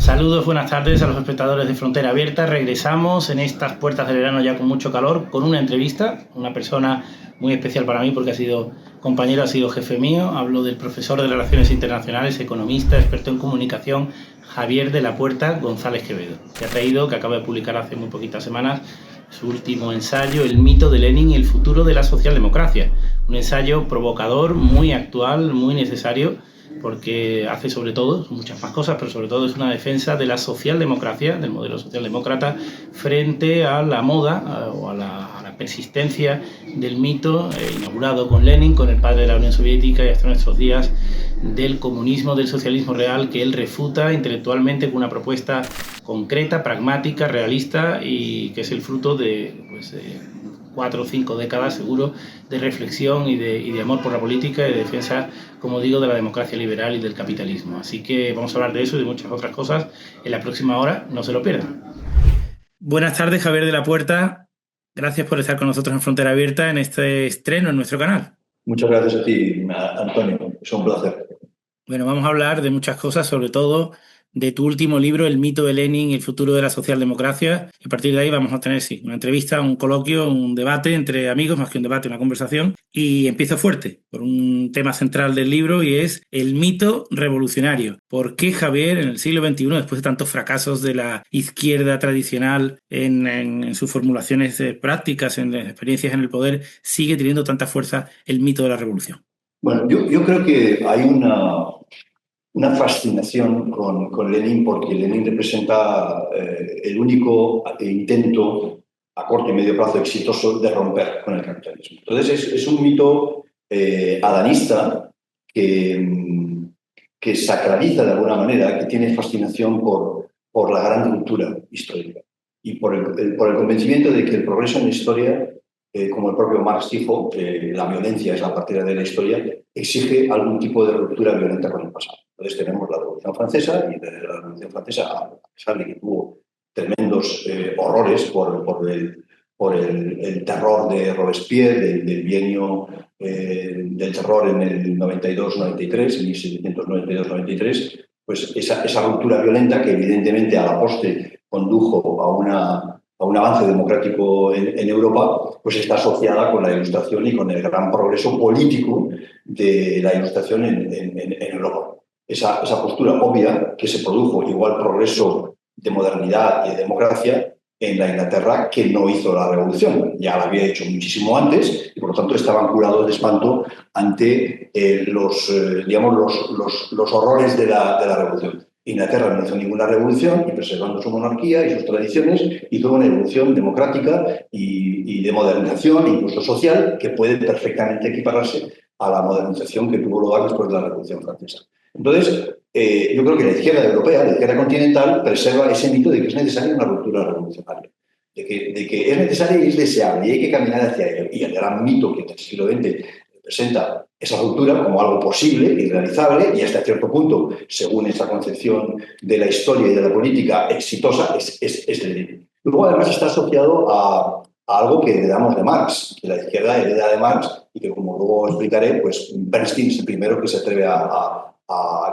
Saludos, buenas tardes a los espectadores de Frontera Abierta. Regresamos en estas puertas de verano ya con mucho calor, con una entrevista, una persona muy especial para mí porque ha sido compañero, ha sido jefe mío. Hablo del profesor de Relaciones Internacionales, economista, experto en comunicación, Javier de la Puerta González Quevedo, que ha traído, que acaba de publicar hace muy poquitas semanas, su último ensayo, El mito de Lenin y el futuro de la socialdemocracia. Un ensayo provocador, muy actual, muy necesario, porque hace sobre todo, muchas más cosas, pero sobre todo es una defensa de la socialdemocracia, del modelo socialdemócrata, frente a la moda o a la persistencia del mito inaugurado con Lenin, con el padre de la Unión Soviética y hasta nuestros días del comunismo, del socialismo real, que él refuta intelectualmente con una propuesta concreta, pragmática, realista y que es el fruto de 4 o 5 décadas seguro de reflexión y de amor por la política y de defensa, como digo, de la democracia liberal y del capitalismo. Así que vamos a hablar de eso y de muchas otras cosas en la próxima hora, no se lo pierdan. Buenas tardes, Javier de la Puerta. Gracias por estar con nosotros en Frontera Abierta en este estreno en nuestro canal. Muchas gracias a ti, Antonio. Es un placer. Bueno, vamos a hablar de muchas cosas, sobre todo de tu último libro, El mito de Lenin y el futuro de la socialdemocracia. Y a partir de ahí vamos a tener, sí, una entrevista, un coloquio, un debate entre amigos, más que un debate, una conversación. Y empiezo fuerte, por un tema central del libro y es el mito revolucionario. ¿Por qué Javier, en el siglo XXI, después de tantos fracasos de la izquierda tradicional en sus formulaciones prácticas, en las experiencias en el poder, sigue teniendo tanta fuerza el mito de la revolución? Bueno, yo creo que hay una fascinación con Lenin porque Lenin representa el único intento a corto y medio plazo exitoso de romper con el capitalismo. Entonces es un mito adanista que sacraliza de alguna manera, que tiene fascinación por la gran ruptura histórica y por el convencimiento de que el progreso en la historia, como el propio Marx dijo, la violencia es la partida de la historia, exige algún tipo de ruptura violenta con el pasado. Entonces tenemos la Revolución Francesa y desde la Revolución Francesa, a pesar de que tuvo tremendos horrores por el terror de Robespierre, del bienio del terror en el 92-93, en 1792-93, pues esa ruptura violenta que evidentemente a la postre condujo a un avance democrático en Europa, pues está asociada con la Ilustración y con el gran progreso político de la Ilustración en Europa. Esa postura obvia que se produjo igual progreso de modernidad y de democracia en la Inglaterra que no hizo la revolución. Ya la había hecho muchísimo antes y por lo tanto estaban curados de espanto ante los horrores de la revolución. Inglaterra no hizo ninguna revolución y preservando su monarquía y sus tradiciones hizo una evolución democrática y de modernización, incluso social, que puede perfectamente equipararse a la modernización que tuvo lugar después de la Revolución Francesa. Entonces, yo creo que la izquierda europea, la izquierda continental, preserva ese mito de que es necesaria una ruptura revolucionaria, de que es necesaria y es deseable y hay que caminar hacia ello. Y el gran mito que en el siglo XX presenta esa ruptura como algo posible y realizable y hasta cierto punto, según esa concepción de la historia y de la política exitosa, es Lenin. Luego, además, está asociado a algo que heredamos de Marx, que la izquierda hereda de Marx y que, como luego explicaré, pues Bernstein es el primero que se atreve a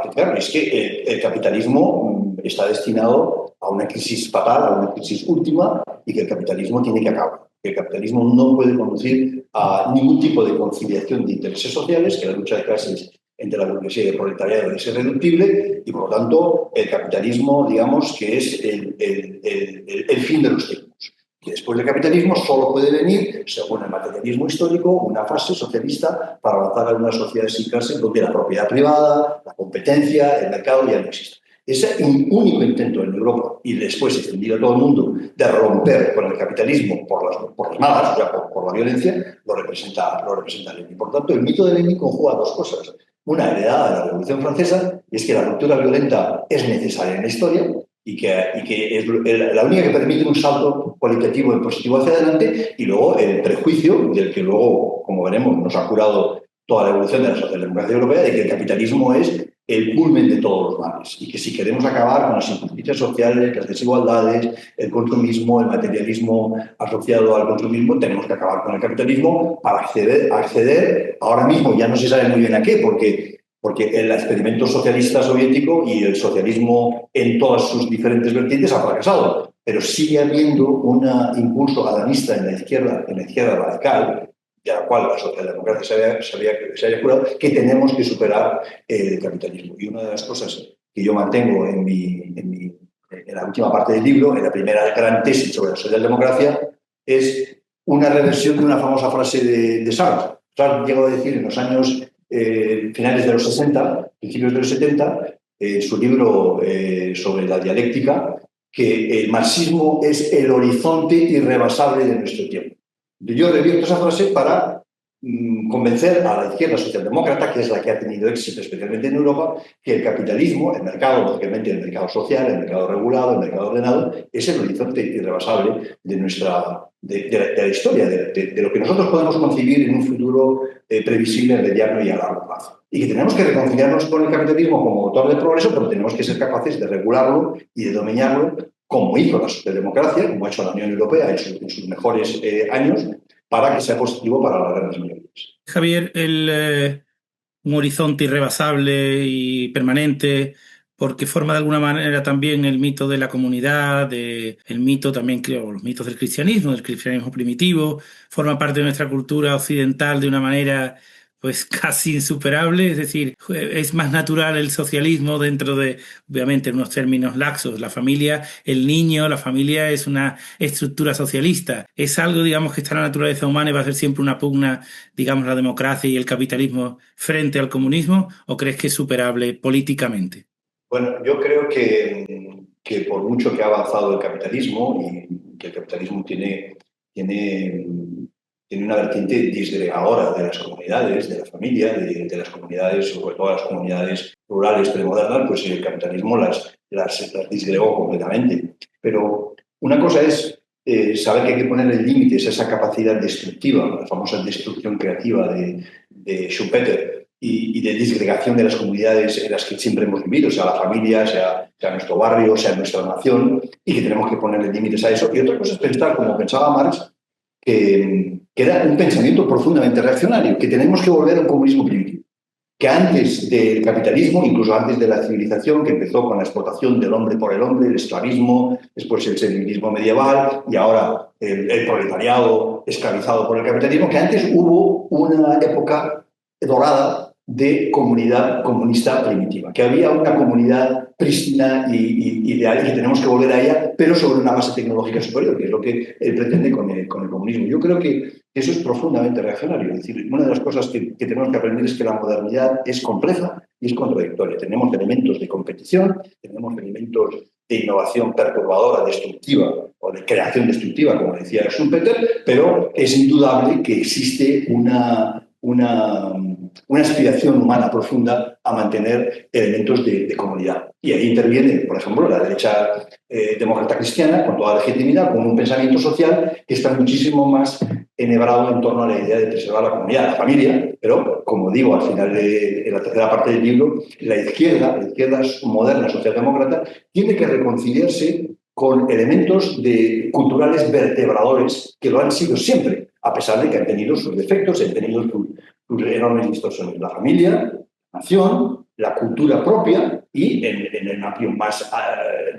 criticar. Es que el capitalismo está destinado a una crisis fatal, a una crisis última y que el capitalismo tiene que acabar. Que el capitalismo no puede conducir a ningún tipo de conciliación de intereses sociales, que la lucha de clases entre la burguesía y el proletariado es irreductible y, por lo tanto, el capitalismo, digamos, que es el fin de los tiempos. Y después del capitalismo solo puede venir, según el materialismo histórico, una fase socialista para avanzar a una sociedad sin clase donde la propiedad privada, la competencia, el mercado ya no existen. Ese único intento en Europa y después extendido a todo el mundo de romper con el capitalismo por las malas, o sea, por la violencia, lo representa Lenin. Por tanto, el mito de Lenin conjuga dos cosas. Una heredada de la Revolución Francesa, y es que la ruptura violenta es necesaria en la historia y que es la única que permite un salto cualitativo y positivo hacia adelante, y luego el prejuicio, del que luego, como veremos, nos ha curado toda la evolución de la socialdemocracia europea, de que el capitalismo es el culmen de todos los males y que si queremos acabar con las injusticias sociales, las desigualdades, el consumismo, el materialismo asociado al consumismo, tenemos que acabar con el capitalismo para acceder ahora mismo, ya no se sabe muy bien a qué, porque porque el experimento socialista soviético y el socialismo en todas sus diferentes vertientes ha fracasado, pero sigue habiendo un impulso adanista en la izquierda radical, de la cual la socialdemocracia se había curado, que tenemos que superar el capitalismo. Y una de las cosas que yo mantengo en la última parte del libro, en la primera gran tesis sobre la socialdemocracia, es una reversión de una famosa frase de Sartre. Sartre llegó a decir en los años finales de los 60, principios de los 70, en su libro sobre la dialéctica, que el marxismo es el horizonte irrebasable de nuestro tiempo. Yo revierto esa frase para convencer a la izquierda socialdemócrata, que es la que ha tenido éxito especialmente en Europa, que el capitalismo, el mercado, lógicamente el mercado social, el mercado regulado, el mercado ordenado, es el horizonte irrebasable de la historia, de lo que nosotros podemos concebir en un futuro previsible, mediano y a largo plazo. Y que tenemos que reconciliarnos con el capitalismo como motor de progreso, pero tenemos que ser capaces de regularlo y de dominarlo, como hizo la socialdemocracia, como ha hecho la Unión Europea en sus mejores años, para que sea positivo para las grandes mayorías. Javier, un horizonte irrebasable y permanente, porque forma de alguna manera también el mito de la comunidad, el mito también, creo, los mitos del cristianismo primitivo, forma parte de nuestra cultura occidental de una manera pues casi insuperable, es decir, es más natural el socialismo dentro de, obviamente, unos términos laxos, la familia, el niño, la familia es una estructura socialista, es algo, digamos, que está en la naturaleza humana y va a ser siempre una pugna, digamos, la democracia y el capitalismo frente al comunismo, ¿o crees que es superable políticamente? Bueno, yo creo que por mucho que ha avanzado el capitalismo y que el capitalismo tiene una vertiente disgregadora de las comunidades, de la familia, de las comunidades, sobre todo las comunidades rurales premodernas, pues el capitalismo las disgregó completamente. Pero una cosa es saber que hay que ponerle límites a esa capacidad destructiva, la famosa destrucción creativa de Schumpeter, y de disgregación de las comunidades en las que siempre hemos vivido, sea la familia, sea nuestro barrio, sea nuestra nación, y que tenemos que ponerle límites a eso. Y otra cosa es pensar, como pensaba Marx, que era un pensamiento profundamente reaccionario, que tenemos que volver a un comunismo primitivo, que antes del capitalismo, incluso antes de la civilización, que empezó con la explotación del hombre por el hombre, el esclavismo, después el servilismo medieval y ahora el proletariado esclavizado por el capitalismo, que antes hubo una época dorada de comunidad comunista primitiva, que había una comunidad prístina y ideal y que tenemos que volver a ella, pero sobre una base tecnológica superior, que es lo que él pretende con el comunismo. Yo creo que eso es profundamente reaccionario. Es decir, una de las cosas que tenemos que aprender es que la modernidad es compleja y es contradictoria. Tenemos elementos de competición, tenemos elementos de innovación perturbadora, destructiva o de creación destructiva, como decía Schumpeter, pero es indudable que existe una aspiración humana profunda a mantener elementos de comunidad. Y ahí interviene, por ejemplo, la derecha demócrata cristiana, con toda legitimidad, con un pensamiento social que está muchísimo más enhebrado en torno a la idea de preservar la comunidad, la familia, pero, como digo, al final de la tercera parte del libro, la izquierda moderna socialdemócrata, tiene que reconciliarse con elementos culturales vertebradores que lo han sido siempre, a pesar de que han tenido sus defectos, han tenido sus enormes distorsiones. La familia, la nación, la cultura propia y, en el amplio más,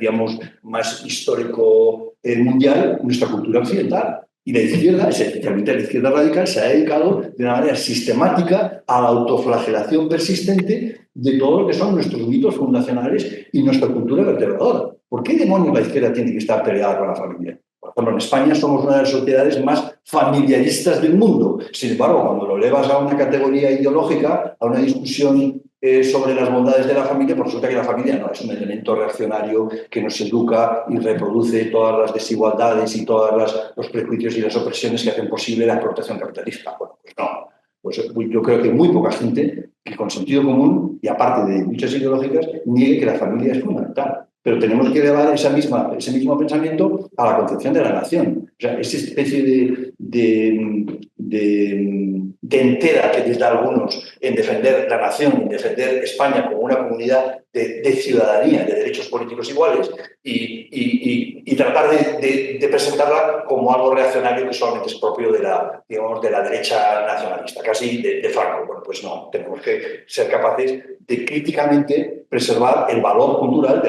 digamos, más histórico mundial, nuestra cultura occidental. Y la izquierda, especialmente la izquierda radical, se ha dedicado de una manera sistemática a la autoflagelación persistente de todo lo que son nuestros mitos fundacionales y nuestra cultura vertebradora. ¿Por qué demonios la izquierda tiene que estar peleada con la familia? Por ejemplo, en España somos una de las sociedades más familiaristas del mundo. Sin embargo, cuando lo elevas a una categoría ideológica, a una discusión sobre las bondades de la familia, pues resulta que la familia no es un elemento reaccionario que nos educa y reproduce todas las desigualdades y todos los prejuicios y las opresiones que hacen posible la explotación capitalista. Bueno, pues no. Pues yo creo que muy poca gente que con sentido común y aparte de luchas ideológicas niegue que la familia es fundamental. Pero tenemos que elevar ese mismo pensamiento a la concepción de la nación. O sea, esa especie de de entera que desde algunos en defender la nación, en defender España como una comunidad de ciudadanía, de derechos políticos iguales, y tratar de presentarla como algo reaccionario que solamente es propio de digamos, de la derecha nacionalista, casi de Franco. Bueno, pues no, tenemos que ser capaces de críticamente preservar el valor cultural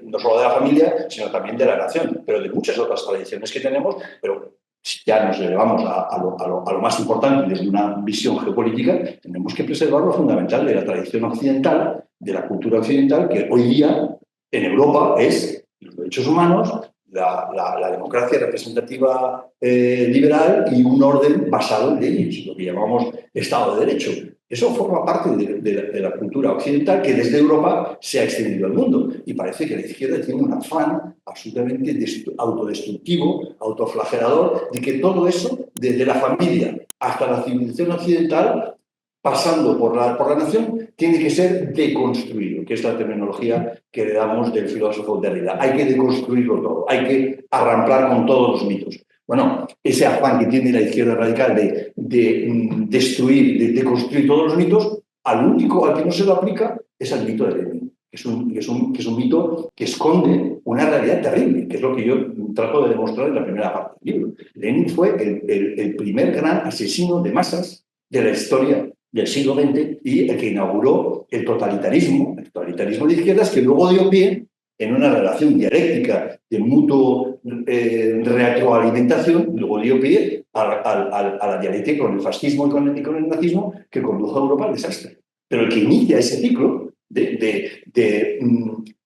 no solo de la familia, sino también de la nación, pero de muchas otras tradiciones que tenemos, pero si ya nos elevamos a lo más importante desde una visión geopolítica, tenemos que preservar lo fundamental de la tradición occidental, de la cultura occidental, que hoy día en Europa es los derechos humanos, la democracia representativa liberal y un orden basado en leyes, lo que llamamos Estado de Derecho. Eso forma parte de la cultura occidental que desde Europa se ha extendido al mundo. Y parece que la izquierda tiene un afán absolutamente autodestructivo, autoflagelador, de que todo eso, desde la familia hasta la civilización occidental, pasando por la nación, tiene que ser deconstruido, que es la terminología que le damos del filósofo Derrida. Hay que deconstruirlo todo, hay que arramplar con todos los mitos. Bueno, ese afán que tiene la izquierda radical de destruir, de construir todos los mitos, al único al que no se lo aplica es al mito de Lenin, que es un mito que esconde una realidad terrible, que es lo que yo trato de demostrar en la primera parte del libro. Lenin fue el primer gran asesino de masas de la historia del siglo XX y el que inauguró el totalitarismo de izquierdas, que luego dio pie en una relación dialéctica de mutuo retroalimentación, luego dio pie a la dialéctica con el fascismo y con el nazismo, que condujo a Europa al desastre. Pero el que inicia ese ciclo de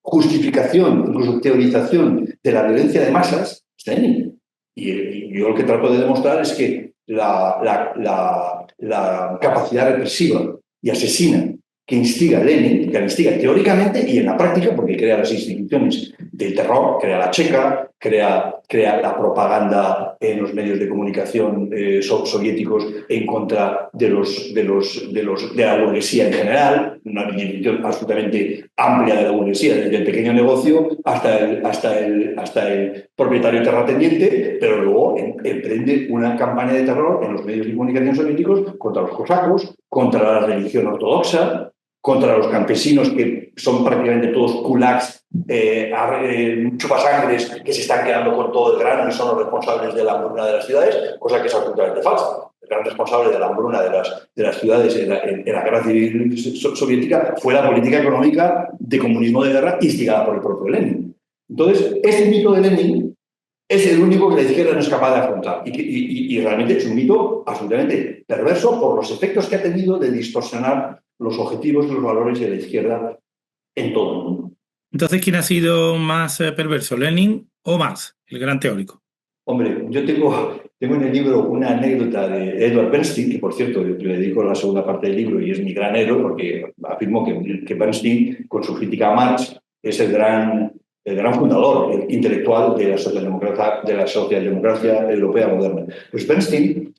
justificación, incluso teorización de la violencia de masas, es Lenin. Y yo lo que trato de demostrar es que la capacidad represiva y asesina que instiga Lenin, que la instiga teóricamente y en la práctica, porque crea las instituciones del terror, crea la Checa, crea la propaganda en los medios de comunicación soviéticos en contra de la burguesía en general, una definición absolutamente amplia de la burguesía, desde el pequeño negocio hasta el propietario terrateniente, pero luego emprende una campaña de terror en los medios de comunicación soviéticos contra los cosacos, contra la religión ortodoxa, contra los campesinos, que son prácticamente todos kulaks, chupasangres, que se están quedando con todo el grano y son los responsables de la hambruna de las ciudades, cosa que es absolutamente falsa. El gran responsable de la hambruna de las ciudades en la guerra civil soviética fue la política económica de comunismo de guerra instigada por el propio Lenin. Entonces, ese mito de Lenin es el único que la izquierda no es capaz de afrontar y realmente es un mito absolutamente perverso por los efectos que ha tenido de distorsionar los objetivos y los valores de la izquierda en todo el mundo. Entonces, ¿quién ha sido más perverso, Lenin o Marx, el gran teórico? Hombre, yo tengo en el libro una anécdota de Edward Bernstein, que por cierto le dedico la segunda parte del libro y es mi gran héroe, porque afirmo que Bernstein, con su crítica a Marx, es el gran fundador intelectual de la socialdemocracia europea moderna. Pues Bernstein,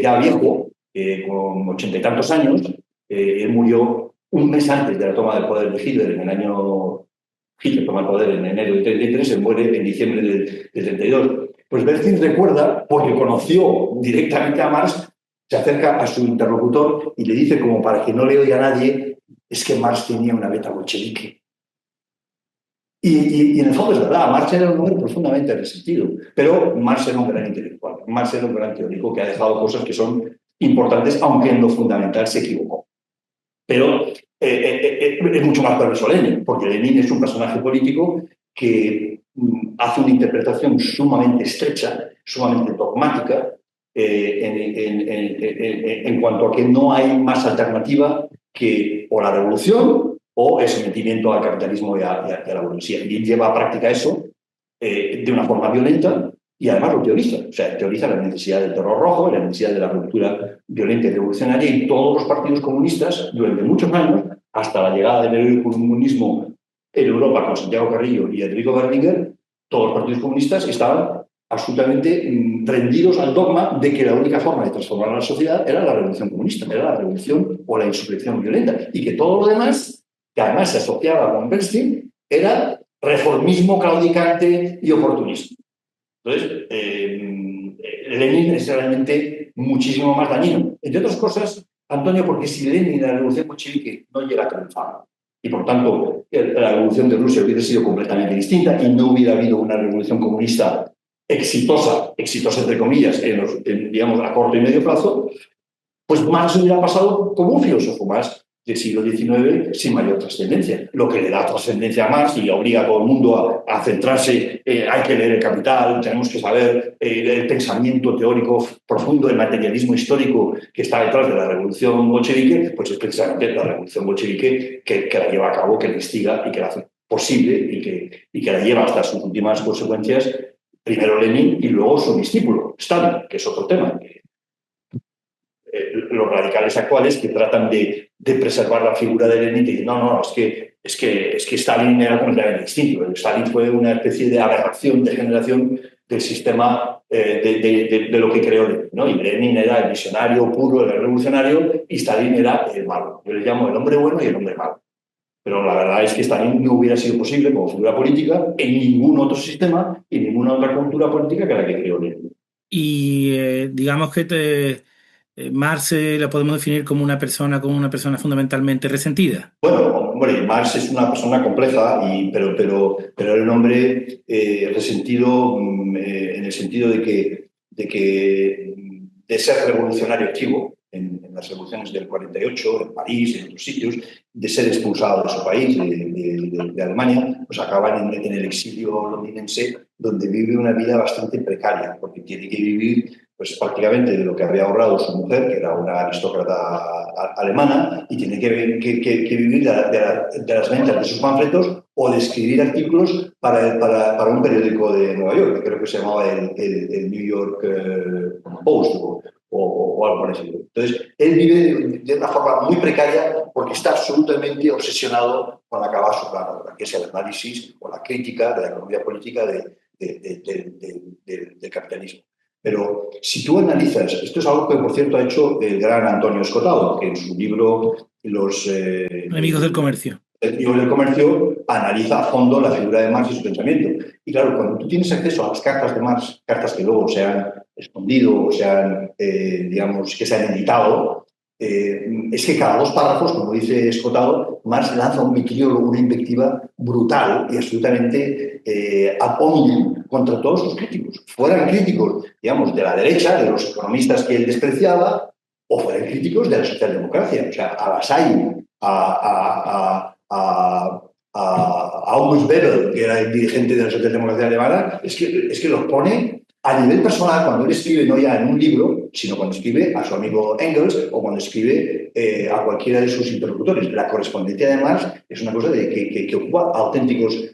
ya viejo, con 80 y tantos años, él murió un mes antes de la toma del poder de Hitler, en el año... Hitler toma el poder en enero del 33, se muere en diciembre del 32. Pues Bernstein recuerda, porque conoció directamente a Marx, se acerca a su interlocutor y le dice, como para que no le oiga a nadie, es que Marx tenía una beta bolchevique. Y en el fondo es verdad, Marx era un hombre profundamente resentido, pero Marx era un gran intelectual, Marx era un gran teórico que ha dejado cosas que son importantes, aunque en lo fundamental se equivocó. Pero es mucho más perverso Lenin, porque Lenin es un personaje político que hace una interpretación sumamente estrecha, sumamente dogmática, en cuanto a que no hay más alternativa que o la revolución o el sometimiento al capitalismo y a la burguesía. Y él lleva a práctica eso de una forma violenta y además lo teoriza. O sea, teoriza la necesidad del terror rojo, la necesidad de la ruptura violenta y revolucionaria, y todos los partidos comunistas durante muchos años, hasta la llegada del comunismo en Europa con Santiago Carrillo y Enrico Berlinguer, todos los partidos comunistas estaban absolutamente rendidos al dogma de que la única forma de transformar a la sociedad era la revolución comunista, era la revolución o la insurrección violenta, y que todo lo demás, que además se asociaba con Bernstein, era reformismo claudicante y oportunismo. Entonces, Lenin es realmente muchísimo más dañino. Entre otras cosas, Antonio, porque si Lenin, la revolución bolchevique, no llega a triunfar, y por tanto la revolución de Rusia hubiera sido completamente distinta y no hubiera habido una revolución comunista exitosa entre comillas, digamos, a corto y medio plazo, pues Marx hubiera pasado como un filósofo más del siglo XIX sin mayor trascendencia. Lo que le da trascendencia a Marx y obliga a todo el mundo a centrarse, hay que leer El Capital, tenemos que saber el pensamiento teórico profundo, el materialismo histórico que está detrás de la revolución bolchevique, pues es precisamente la revolución bolchevique que la lleva a cabo, que la instiga y que la hace posible y que la lleva hasta sus últimas consecuencias, primero Lenin y luego su discípulo, Stalin, que es otro tema. Los radicales actuales que tratan de preservar la figura de Lenin y dicen, no, es que Stalin era completamente distinto. Stalin fue una especie de aberración, de generación del sistema de lo que creó Lenin, ¿no? Y Lenin era el visionario puro, el revolucionario, y Stalin era el malo. Yo le llamo el hombre bueno y el hombre malo. Pero la verdad es que Stalin no hubiera sido posible como figura política en ningún otro sistema y ninguna otra cultura política que la que creó Lenin. Y digamos que Marx la podemos definir como una persona fundamentalmente resentida. Bueno, hombre, Marx es una persona compleja, pero era un hombre resentido en el sentido de ser revolucionario activo en las revoluciones del 48, en París, en otros sitios, de ser expulsado de su país, de Alemania, pues acaba en el exilio londinense, donde vive una vida bastante precaria, porque tiene que vivir pues prácticamente de lo que había ahorrado su mujer, que era una aristócrata alemana, y tiene que vivir de las ventas de sus panfletos o de escribir artículos para un periódico de Nueva York, que creo que se llamaba el New York Post o algo parecido. Entonces, él vive de una forma muy precaria porque está absolutamente obsesionado con acabar su gran obra, que es el análisis o la crítica de la economía política del capitalismo. Pero si tú analizas, esto es algo que por cierto ha hecho el gran Antonio Escotado, que en su libro Los Enemigos del comercio. Enemigos del comercio analiza a fondo la figura de Marx y su pensamiento. Y claro, cuando tú tienes acceso a las cartas de Marx, cartas que luego se han escondido o digamos, que se han editado, es que cada dos párrafos, como dice Escotado, Marx lanza un vitriolo, una invectiva brutal y absolutamente ad hominem contra todos sus críticos. Fueran críticos, digamos, de la derecha, de los economistas que él despreciaba, o fueran críticos de la socialdemocracia. O sea, a Vassall, a August Bebel, que era el dirigente de la socialdemocracia alemana, es que los pone a nivel personal cuando él escribe, no ya en un libro, sino cuando escribe a su amigo Engels o cuando escribe a cualquiera de sus interlocutores. La correspondencia de Marx es una cosa que ocupa auténticos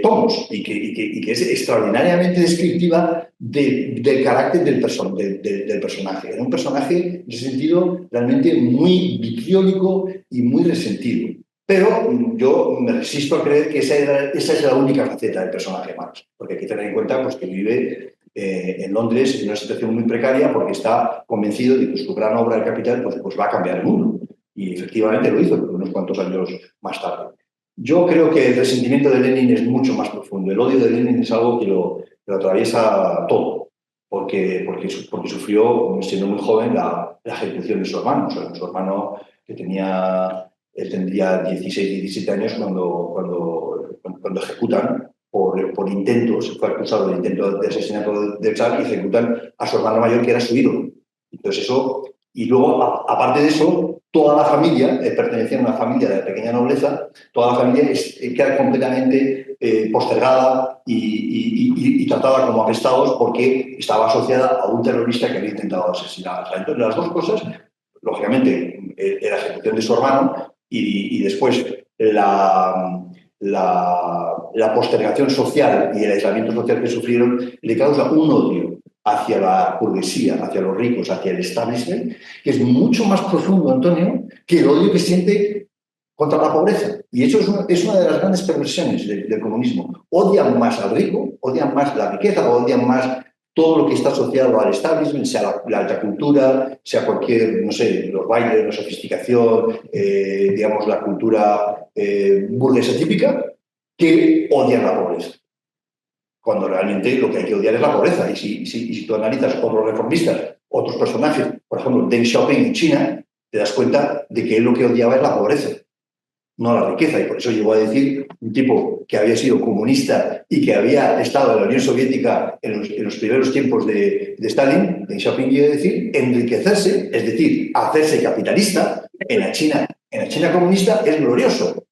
tomos y que es extraordinariamente descriptiva del carácter del personaje. Era un personaje, en ese sentido, realmente muy vitriólico y muy resentido. Pero yo me resisto a creer que esa es la única faceta del personaje Marx, porque hay que tener en cuenta pues, que vive en Londres en una situación muy precaria porque está convencido de que su gran obra El Capital pues va a cambiar el mundo. Y efectivamente lo hizo unos cuantos años más tarde. Yo creo que el resentimiento de Lenin es mucho más profundo. El odio de Lenin es algo que lo atraviesa todo, porque sufrió, siendo muy joven, la ejecución de su hermano. O sea, su hermano que él tendría 16, 17 años cuando ejecutan por intentos, fue acusado de intento de asesinato del zar y ejecutan a su hermano mayor, que era su ídolo. Entonces eso, y luego, aparte de eso, toda la familia, pertenecía a una familia de pequeña nobleza, toda la familia queda completamente postergada y tratada como apestados porque estaba asociada a un terrorista que había intentado asesinar. O sea, entonces, las dos cosas, lógicamente, la ejecución de su hermano y después la postergación social y el aislamiento social que sufrieron le causa un odio hacia la burguesía, hacia los ricos, hacia el establishment, que es mucho más profundo, Antonio, que el odio que siente contra la pobreza. Y eso es una de las grandes perversiones del comunismo. Odian más al rico, odian más la riqueza, odian más todo lo que está asociado al establishment, sea la alta cultura, sea cualquier, no sé, los bailes, la sofisticación, digamos, la cultura burguesa típica, que odian la pobreza. cuando realmente lo que hay que odiar es la pobreza. Y si tú analizas otros reformistas, otros personajes, por ejemplo, Deng Xiaoping en China, te das cuenta de que él lo que odiaba es la pobreza, no la riqueza. Y por eso llegó a decir un tipo que había sido comunista y que había estado en la Unión Soviética en los primeros tiempos de Stalin, Deng Xiaoping llegó a decir, enriquecerse, es decir, hacerse capitalista en la China comunista es glorioso.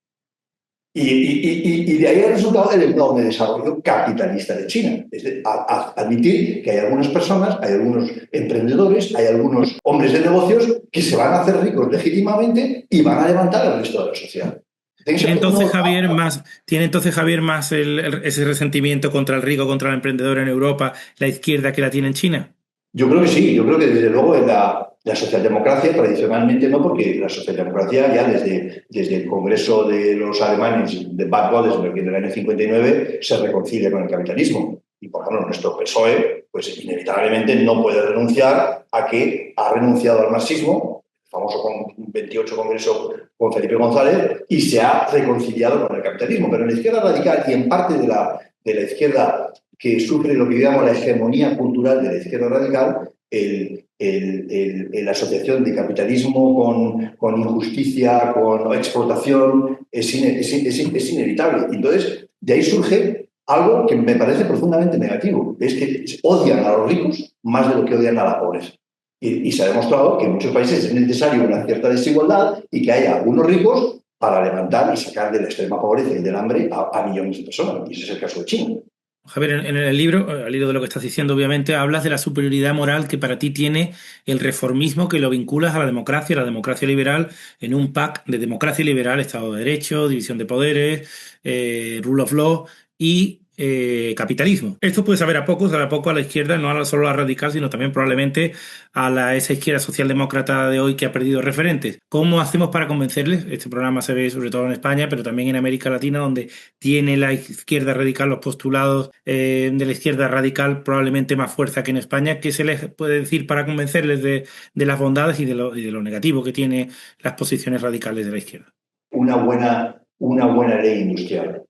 Y de ahí ha resultado el enorme desarrollo capitalista de China. Es decir, admitir que hay algunas personas, hay algunos emprendedores, hay algunos hombres de negocios que se van a hacer ricos legítimamente y van a levantar al resto de la sociedad. ¿Tiene entonces Javier más ese resentimiento contra el rico, contra el emprendedor en Europa, la izquierda que la tiene en China? Yo creo que sí, yo creo que desde luego en la socialdemocracia, tradicionalmente no, porque la socialdemocracia ya desde el Congreso de los alemanes de Bad Godesberg en el año 59 se reconcilia con el capitalismo. Y por ejemplo, nuestro PSOE, pues inevitablemente no puede renunciar a que ha renunciado al marxismo, el famoso 28 Congreso con Felipe González, y se ha reconciliado con el capitalismo. Pero en la izquierda radical y en parte de la izquierda que sufre lo que llamamos la hegemonía cultural de la izquierda radical, la asociación de capitalismo con injusticia, con explotación, es inevitable. Entonces, de ahí surge algo que me parece profundamente negativo, es que odian a los ricos más de lo que odian a la pobreza. Y se ha demostrado que en muchos países es necesario una cierta desigualdad y que haya algunos ricos para levantar y sacar de la extrema pobreza y del hambre a millones de personas. Y ese es el caso de China. Javier, en el libro, al hilo de lo que estás diciendo, obviamente, hablas de la superioridad moral que para ti tiene el reformismo, que lo vinculas a la democracia liberal, en un pack de democracia liberal, Estado de Derecho, división de poderes, rule of law y capitalismo. Esto puede saber a poco a la izquierda, no solo a la radical, sino también probablemente a esa izquierda socialdemócrata de hoy que ha perdido referentes. ¿Cómo hacemos para convencerles? Este programa se ve sobre todo en España, pero también en América Latina, donde tiene la izquierda radical los postulados de la izquierda radical probablemente más fuerza que en España. ¿Qué se les puede decir para convencerles de las bondades y de lo negativo que tiene las posiciones radicales de la izquierda? Una buena ley industrial,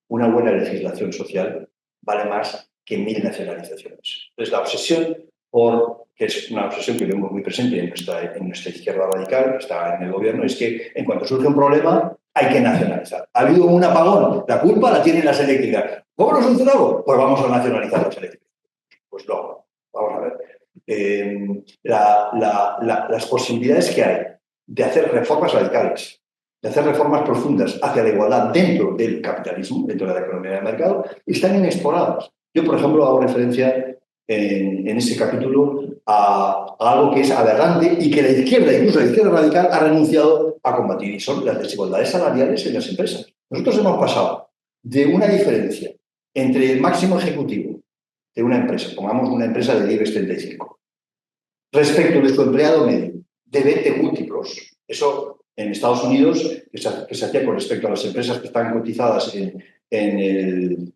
una buena legislación social vale más que 1000 nacionalizaciones. Entonces, la obsesión que es una obsesión que vemos muy presente en nuestra izquierda radical, que está en el gobierno, es que en cuanto surge un problema hay que nacionalizar. Ha habido un apagón, la culpa la tienen las eléctricas. ¿Cómo lo solucionamos? Pues vamos a nacionalizar las eléctricas. Pues no, vamos a ver. Las posibilidades que hay de hacer reformas radicales, de hacer reformas profundas hacia la igualdad dentro del capitalismo, dentro de la economía de mercado, están inexploradas. Yo, por ejemplo, hago referencia en ese capítulo a algo que es aberrante y que la izquierda, incluso la izquierda radical, ha renunciado a combatir, y son las desigualdades salariales en las empresas. Nosotros hemos pasado de una diferencia entre el máximo ejecutivo de una empresa, pongamos una empresa de IBEX 35, respecto de su empleado medio, de 20 múltiplos. Eso en Estados Unidos, que se hacía con respecto a las empresas que están cotizadas en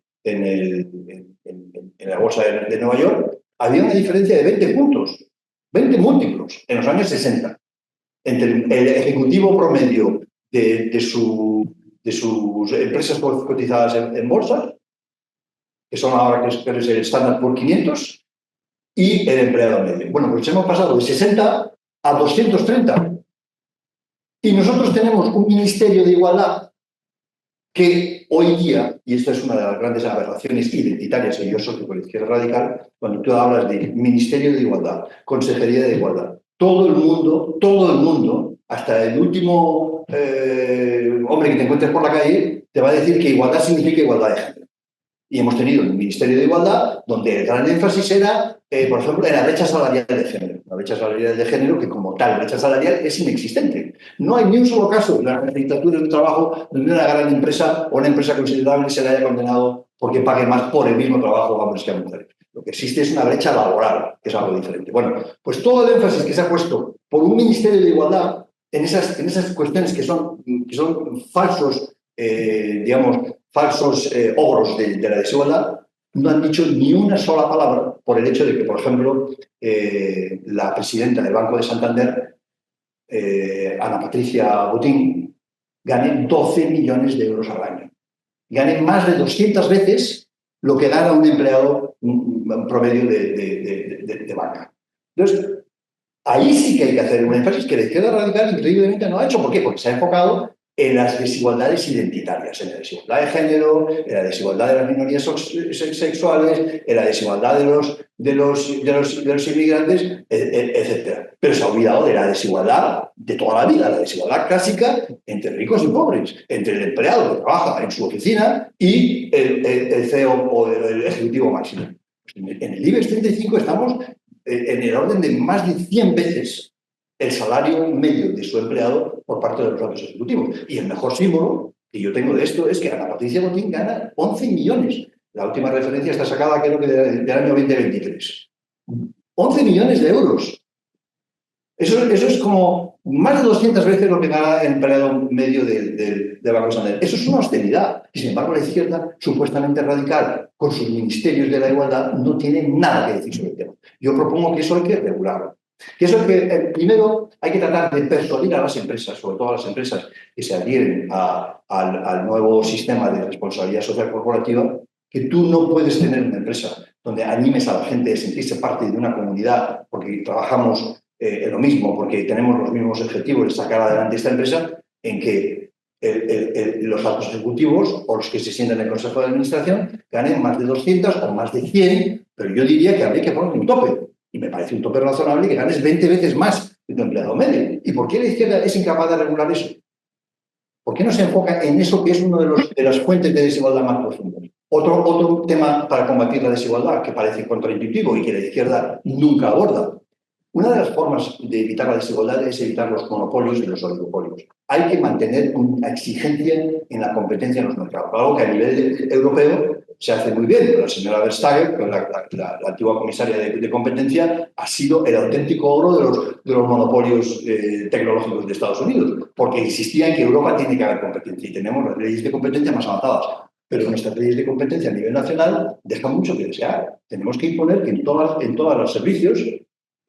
la bolsa de Nueva York, había una diferencia de 20 puntos, 20 múltiplos, en los años 60, entre el ejecutivo promedio de sus empresas cotizadas en bolsa, que son ahora que es el Standard Poor's 500, y el empleado medio. Bueno, pues hemos pasado de 60 a 230. Y nosotros tenemos un Ministerio de Igualdad que hoy día, y esta es una de las grandes aberraciones identitarias que yo soy con la izquierda radical, cuando tú hablas de Ministerio de Igualdad, Consejería de Igualdad, todo el mundo, hasta el último hombre que te encuentres por la calle, te va a decir que igualdad significa igualdad de género. Y hemos tenido un Ministerio de Igualdad donde el gran énfasis era, por ejemplo, en la brecha salarial de género. La brecha salarial de género, que como tal, brecha salarial es inexistente. No hay ni un solo caso en las legislaturas de trabajo donde una gran empresa o una empresa considerable se le haya condenado porque pague más por el mismo trabajo a hombres que a mujeres. Lo que existe es una brecha laboral, que es algo diferente. Bueno, pues todo el énfasis que se ha puesto por un Ministerio de Igualdad en esas cuestiones que son falsos, falsos ogros de la desigualdad, no han dicho ni una sola palabra por el hecho de que, por ejemplo, la presidenta del Banco de Santander, Ana Patricia Botín, gane 12 millones de euros al año. Gane más de 200 veces lo que gana un empleado promedio de banca. Entonces, ahí sí que hay que hacer un énfasis que la izquierda radical increíblemente no ha hecho. ¿Por qué? Porque se ha enfocado en las desigualdades identitarias, en la desigualdad de género, en la desigualdad de las minorías sexuales, en la desigualdad de los inmigrantes, etc. Pero se ha olvidado de la desigualdad de toda la vida, la desigualdad clásica entre ricos y pobres, entre el empleado que trabaja en su oficina y el CEO o el ejecutivo máximo. En el IBEX 35 estamos en el orden de más de 100 veces el salario medio de su empleado por parte de los altos ejecutivos. Y el mejor símbolo que yo tengo de esto es que Ana Patricia Botín gana 11 millones. La última referencia está sacada, creo que del año 2023. 11 millones de euros. Eso es como más de 200 veces lo que gana el empleado medio de Banco Santander. Eso es una austeridad. Y sin embargo, la izquierda, supuestamente radical, con sus ministerios de la igualdad, no tiene nada que decir sobre el tema. Yo propongo que eso hay que regularlo. Que eso es que, primero, hay que tratar de persuadir a las empresas, sobre todo a las empresas que se adhieren al nuevo sistema de responsabilidad social corporativa, que tú no puedes tener una empresa donde animes a la gente a sentirse parte de una comunidad porque trabajamos en lo mismo, porque tenemos los mismos objetivos de sacar adelante esta empresa, en que los altos ejecutivos o los que se sientan en el Consejo de Administración ganen más de 200 o más de 100, pero yo diría que habría que poner un tope. Y me parece un tope razonable que ganes 20 veces más que tu empleado medio. ¿Y por qué la izquierda es incapaz de regular eso? ¿Por qué no se enfoca en eso que es una de las fuentes de desigualdad más profundas? Otro tema para combatir la desigualdad que parece contraintuitivo y que la izquierda nunca aborda. Una de las formas de evitar la desigualdad es evitar los monopolios y los oligopolios. Hay que mantener una exigencia en la competencia en los mercados, algo que a nivel europeo se hace muy bien. La señora Vestager, la antigua comisaria de competencia, ha sido el auténtico oro de los monopolios tecnológicos de Estados Unidos, porque insistía en que Europa tiene que haber competencia y tenemos las leyes de competencia más avanzadas. Pero nuestras leyes de competencia a nivel nacional dejan mucho que desear. Tenemos que imponer que en todos los servicios,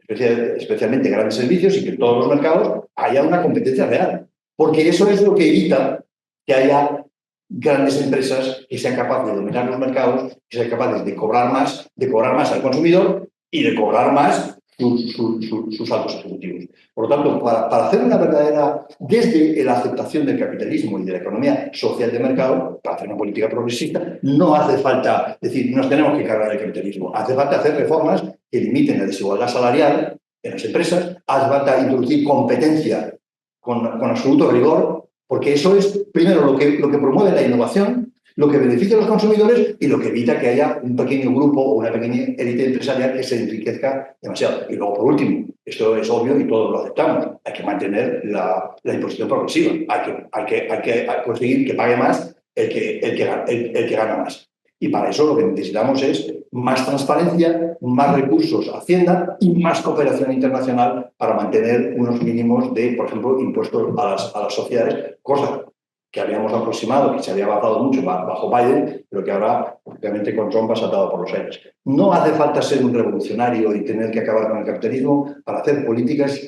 especialmente grandes servicios, y que en todos los mercados haya una competencia real. Porque eso es lo que evita que haya grandes empresas que sean capaces de dominar los mercados, que sean capaces de cobrar más al consumidor y de cobrar más sus altos ejecutivos. Por lo tanto, para hacer una verdadera, desde la aceptación del capitalismo y de la economía social de mercado, para hacer una política progresista, no hace falta decir, nos tenemos que cargar el capitalismo. Hace falta hacer reformas que limiten la desigualdad salarial en las empresas, hace falta introducir competencia con absoluto rigor, porque eso es, primero, lo que promueve la innovación, lo que beneficia a los consumidores y lo que evita que haya un pequeño grupo o una pequeña élite empresarial que se enriquezca demasiado. Y luego, por último, esto es obvio y todos lo aceptamos, hay que mantener la imposición progresiva, hay que conseguir que pague más el que gana más. Y para eso lo que necesitamos es más transparencia, más recursos a Hacienda y más cooperación internacional para mantener unos mínimos de, por ejemplo, impuestos a las sociedades, cosa que habíamos aproximado, que se había avanzado mucho bajo Biden, pero que ahora, obviamente, con Trump ha saltado por los aires. No hace falta ser un revolucionario y tener que acabar con el capitalismo para hacer políticas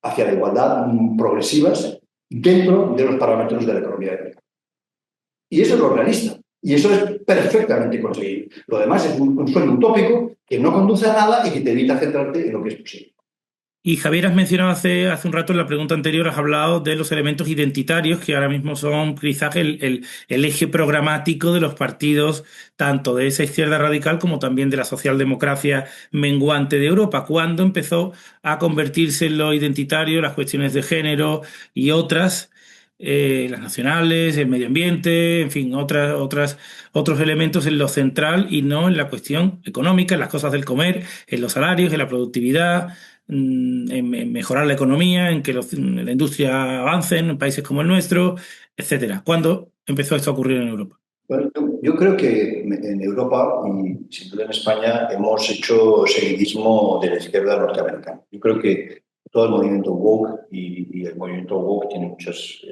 hacia la igualdad progresivas dentro de los parámetros de la economía de mercado. Y eso es lo realista. Y eso es perfectamente conseguible. Lo demás es un sueño utópico que no conduce a nada y que te evita centrarte en lo que es posible. Y Javier, has mencionado hace un rato en la pregunta anterior, has hablado de los elementos identitarios que ahora mismo son quizás el eje programático de los partidos, tanto de esa izquierda radical como también de la socialdemocracia menguante de Europa. ¿Cuándo empezó a convertirse en lo identitario las cuestiones de género y otras, las nacionales, el medio ambiente, en fin, otros elementos en lo central y no en la cuestión económica, en las cosas del comer, en los salarios, en la productividad, en mejorar la economía, en que la industria avance en países como el nuestro, etcétera? ¿Cuándo empezó esto a ocurrir en Europa? Bueno, yo creo que en Europa y sin duda en España hemos hecho seguidismo de la izquierda norteamericana. Yo creo que todo el movimiento woke y el movimiento woke tiene muchas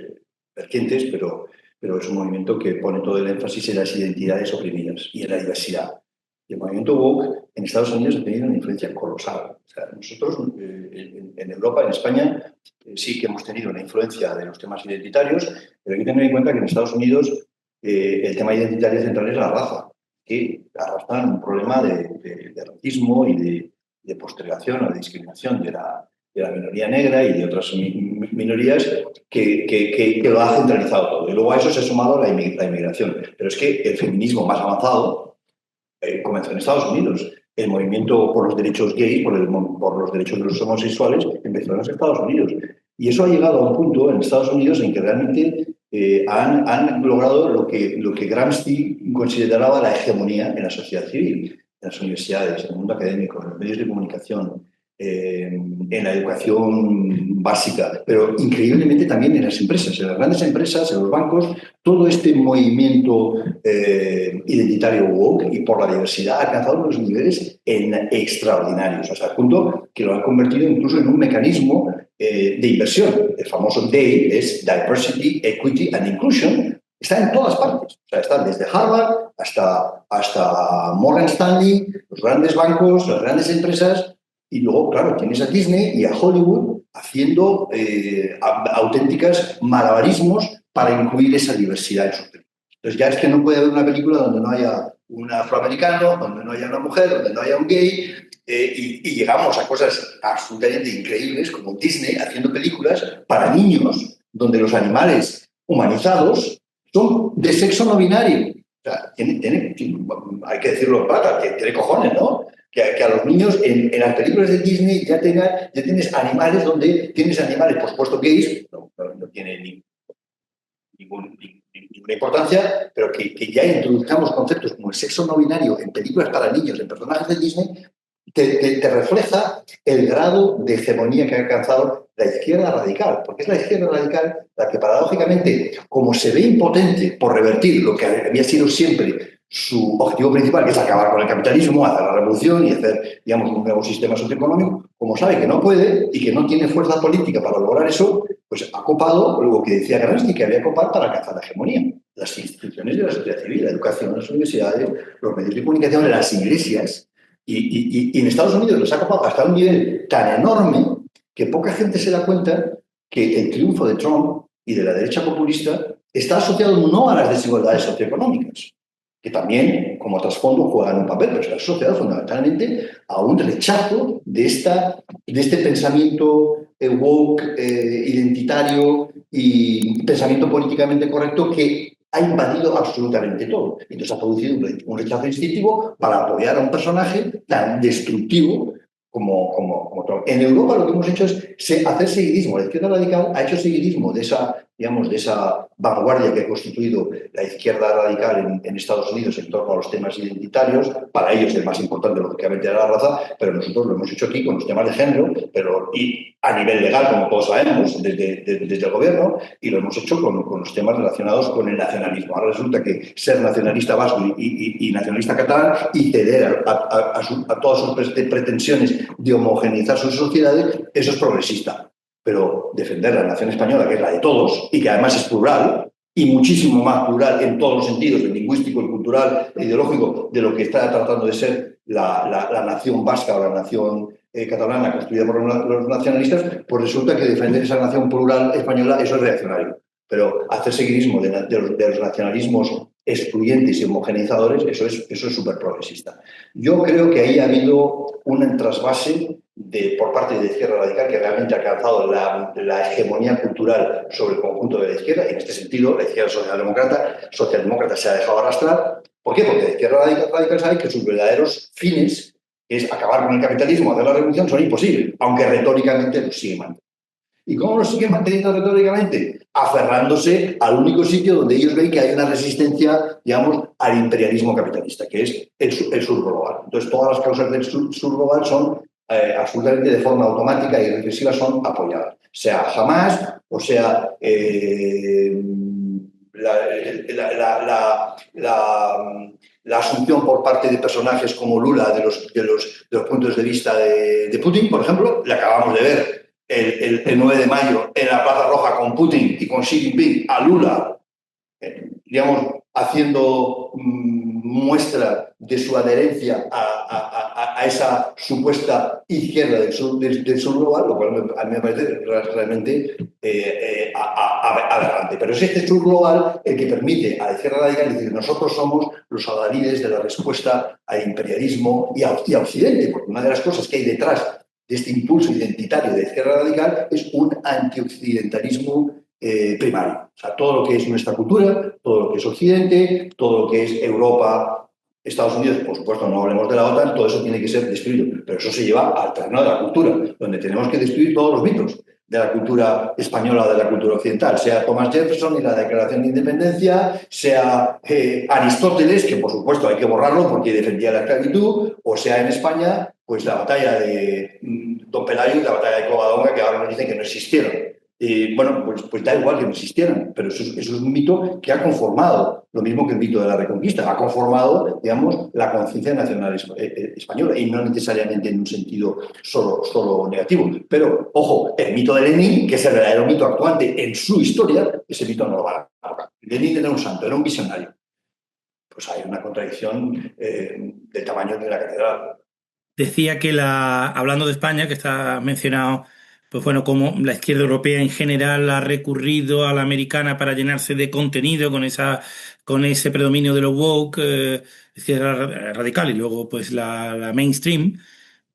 vertientes, pero es un movimiento que pone todo el énfasis en las identidades oprimidas y en la diversidad. Y el movimiento woke en Estados Unidos ha tenido una influencia colosal. O sea, nosotros en Europa, en España, sí que hemos tenido una influencia de los temas identitarios, pero hay que tener en cuenta que en Estados Unidos el tema identitario central es la raza. que arrastran un problema de racismo y de postergación o de discriminación de la minoría negra y de otras minorías que lo ha centralizado todo. Y luego a eso se ha sumado la inmigración. Pero es que el feminismo más avanzado comenzó en Estados Unidos. El movimiento por los derechos gays, por los derechos de los homosexuales, empezó en los Estados Unidos. Y eso ha llegado a un punto en Estados Unidos en que realmente han logrado lo que Gramsci consideraba la hegemonía en la sociedad civil, en las universidades, en el mundo académico, en los medios de comunicación, en la educación básica, pero increíblemente también en las empresas, en las grandes empresas, en los bancos. Todo este movimiento identitario woke y por la diversidad ha alcanzado unos niveles extraordinarios, hasta el punto que lo han convertido incluso en un mecanismo de inversión. El famoso DEI es Diversity, Equity and Inclusion. Está en todas partes. O sea, está desde Harvard hasta Morgan Stanley, los grandes bancos, las grandes empresas. Y luego, claro, tienes a Disney y a Hollywood haciendo auténticas malabarismos para incluir esa diversidad en sus películas. Entonces ya es que no puede haber una película donde no haya un afroamericano, donde no haya una mujer, donde no haya un gay, y llegamos a cosas absolutamente increíbles como Disney haciendo películas para niños donde los animales humanizados son de sexo no binario. O sea, hay que decirlo, que tiene cojones, ¿no? Que a los niños en las películas de Disney ya tienes animales donde tienes animales, por supuesto, gays, no tiene ninguna importancia, pero que ya introduzcamos conceptos como el sexo no binario en películas para niños, en personajes de Disney, te refleja el grado de hegemonía que ha alcanzado la izquierda radical, porque es la izquierda radical la que paradójicamente, como se ve impotente por revertir lo que había sido siempre su objetivo principal, que es acabar con el capitalismo, hacer la revolución y hacer, digamos, un nuevo sistema socioeconómico, como sabe que no puede y que no tiene fuerza política para lograr eso, pues ha copado lo que decía Gramsci que había copado para alcanzar la hegemonía. Las instituciones de la sociedad civil, la educación, las universidades, los medios de comunicación, las iglesias. Y en Estados Unidos los ha copado hasta un nivel tan enorme que poca gente se da cuenta que el triunfo de Trump y de la derecha populista está asociado no a las desigualdades socioeconómicas, que también, como trasfondo, juegan un papel, pero está asociado fundamentalmente a un rechazo de este pensamiento woke, identitario y pensamiento políticamente correcto que ha invadido absolutamente todo. Entonces ha producido un rechazo instintivo para apoyar a un personaje tan destructivo como Trump. En Europa lo que hemos hecho es hacer seguidismo. La izquierda radical ha hecho seguidismo de esa vanguardia que ha constituido la izquierda radical en Estados Unidos en torno a los temas identitarios. Para ellos el más importante, lógicamente, era la raza, pero nosotros lo hemos hecho aquí con los temas de género, y a nivel legal, como todos sabemos, desde el gobierno, y lo hemos hecho con los temas relacionados con el nacionalismo. Ahora resulta que ser nacionalista vasco y nacionalista catalán y ceder a todas sus pretensiones de homogeneizar sus sociedades, eso es progresista. Pero defender la nación española, que es la de todos, y que además es plural, y muchísimo más plural en todos los sentidos, el lingüístico, el cultural, el ideológico, de lo que está tratando de ser la nación vasca o la nación catalana construida por los nacionalistas, pues resulta que defender esa nación plural española, eso es reaccionario. Pero hacer seguidismo de los nacionalismos excluyentes y homogeneizadores, eso es súper progresista. Yo creo que ahí ha habido un trasvase por parte de la izquierda radical que realmente ha alcanzado la hegemonía cultural sobre el conjunto de la izquierda, y en este sentido la izquierda socialdemócrata se ha dejado arrastrar. ¿Por qué? Porque la izquierda radical sabe que sus verdaderos fines, que es acabar con el capitalismo, hacer la revolución, son imposibles, aunque retóricamente los sigue manteniendo. ¿Y cómo lo siguen manteniendo retóricamente? Aferrándose al único sitio donde ellos ven que hay una resistencia, digamos, al imperialismo capitalista, que es el sur global. Entonces, todas las causas del sur global son absolutamente de forma automática y reflexiva son apoyadas. Sea Hamas, o sea la asunción por parte de personajes como Lula de los puntos de vista de Putin, por ejemplo. Le acabamos de ver el 9 de mayo en la Plaza Roja con Putin y con Xi Jinping a Lula, digamos, haciendo muestra de su adherencia a esa supuesta izquierda del sur global, lo cual a mí me parece realmente aberrante. Pero es este sur global el que permite a la izquierda radical decir: nosotros somos los adalides de la respuesta al imperialismo y a Occidente, porque una de las cosas que hay detrás de este impulso identitario de la izquierda radical es un antioccidentalismo primario. O sea, todo lo que es nuestra cultura, todo lo que es Occidente, todo lo que es Europa, Estados Unidos, por supuesto, no hablemos de la OTAN, todo eso tiene que ser destruido. Pero eso se lleva al terreno de la cultura, donde tenemos que destruir todos los mitos de la cultura española o de la cultura occidental, sea Thomas Jefferson y la Declaración de Independencia, sea Aristóteles, que por supuesto hay que borrarlo porque defendía la esclavitud, o sea en España, pues la batalla de Don Pelayo y la batalla de Covadonga, que ahora nos dicen que no existieron. Bueno, pues da igual que no existieran, pero eso es un mito que ha conformado, lo mismo que el mito de la Reconquista, ha conformado, digamos, la conciencia nacional española, y no necesariamente en un sentido solo negativo. Pero, ojo, el mito de Lenin, que es el verdadero mito actuante en su historia, ese mito no lo va a tocar. Lenin era un santo, era un visionario. Pues hay una contradicción del tamaño de la catedral. Decía que hablando de España, que está mencionado, pues bueno, como la izquierda europea en general ha recurrido a la americana para llenarse de contenido con ese predominio de lo woke, izquierda radical, y luego pues la mainstream.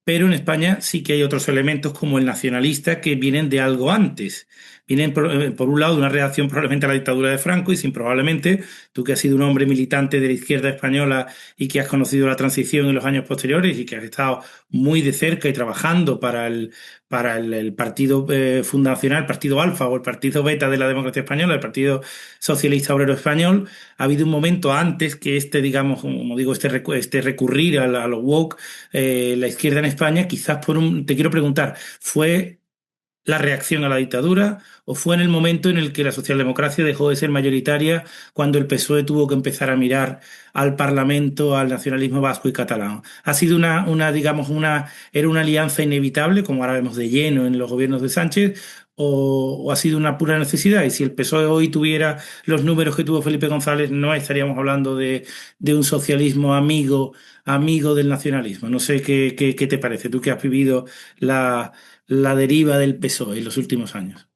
Pero en España sí que hay otros elementos como el nacionalista que vienen de algo antes. Vienen por un lado de una reacción probablemente a la dictadura de Franco, y sin probablemente, tú que has sido un hombre militante de la izquierda española y que has conocido la transición en los años posteriores y que has estado muy de cerca y trabajando para el partido fundacional, el partido alfa o el partido beta de la democracia española, el Partido Socialista Obrero Español, ha habido un momento antes que digamos, como digo, este recurrir a lo woke, la izquierda en España, quizás te quiero preguntar, ¿fue la reacción a la dictadura o fue en el momento en el que la socialdemocracia dejó de ser mayoritaria, cuando el PSOE tuvo que empezar a mirar al Parlamento, al nacionalismo vasco y catalán? ¿Ha sido era una alianza inevitable, como ahora vemos de lleno en los gobiernos de Sánchez, o ha sido una pura necesidad? Y si el PSOE hoy tuviera los números que tuvo Felipe González, no estaríamos hablando de un socialismo amigo del nacionalismo. No sé qué te parece, tú que has vivido la deriva del PSOE en los últimos años.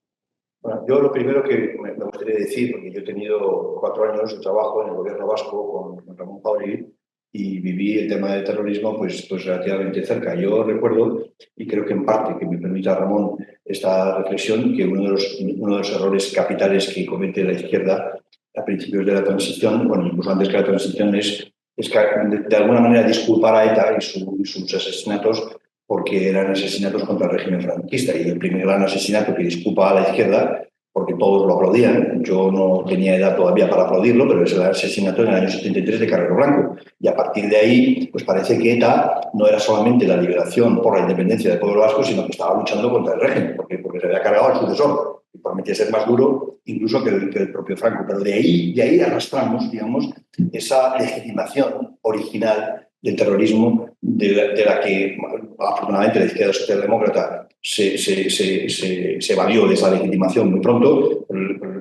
Bueno, yo lo primero que me gustaría decir, porque yo he tenido 4 años de trabajo en el gobierno vasco con Ramón Jáuregui y viví el tema del terrorismo pues relativamente cerca. Yo recuerdo, y creo que en parte, que me permita Ramón esta reflexión, que uno de los errores capitales que comete la izquierda a principios de la transición, bueno, incluso antes que la transición, es de alguna manera disculpar a ETA y sus asesinatos porque eran asesinatos contra el régimen franquista, y el primer gran asesinato que disculpa a la izquierda, porque todos lo aplaudían, yo no tenía edad todavía para aplaudirlo, pero es el asesinato en el año 73 de Carrero Blanco. Y a partir de ahí, pues parece que ETA no era solamente la liberación por la independencia del pueblo vasco, sino que estaba luchando contra el régimen, porque se había cargado al sucesor y prometía ser más duro incluso que el propio Franco. Pero de ahí arrastramos, digamos, esa legitimación original del terrorismo de la que afortunadamente la izquierda socialdemócrata se valió de esa legitimación muy pronto,